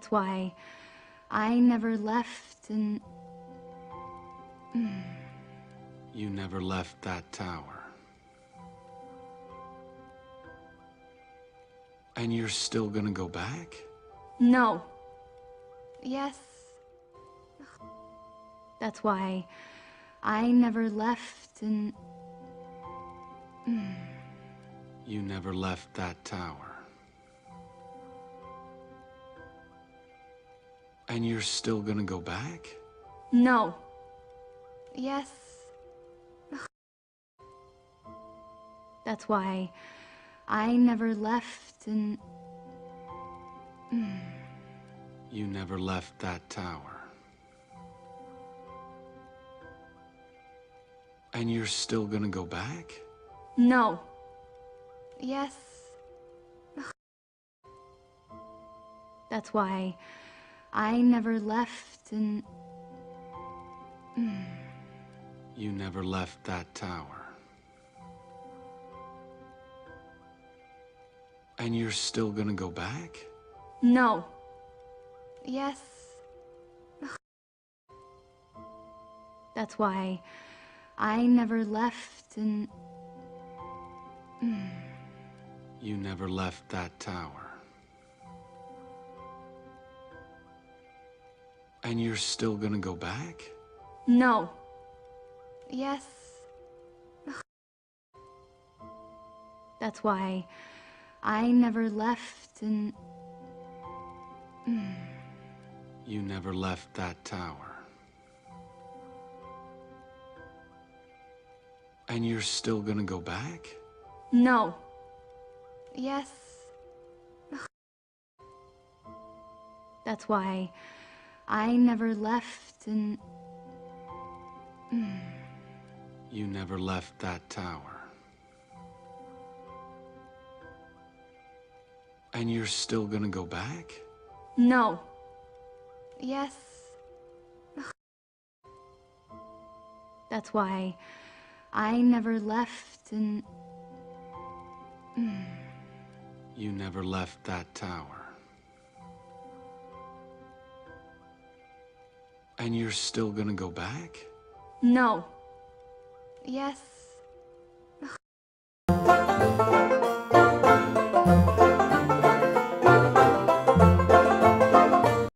That's why I never left and... You never left that tower. And you're still gonna go back? No. Yes. That's why I never left and... You never left that tower. And you're still gonna go back? No. Yes. That's why I never left and... You never left that tower. And you're still gonna go back? No. Yes. That's why I never left and... You never left that tower. And you're still gonna go back? No. Yes. That's why I never left and... You never left that tower. And you're still gonna go back? No. Yes. That's why I never left and... You never left that tower. And you're still gonna go back? No. Yes. That's why I never left and... You never left that tower. And you're still gonna go back? No. Yes. That's why I never left and... You never left that tower. And you're still gonna go back? No. Yes. That's why I never left and... You never left that tower. And you're still gonna go back? No. Yes. That's why I never left and... You never left that tower. And you're still gonna go back? No. Yes. That's why I never left and... You never left that tower. And you're still gonna go back? No. Yes.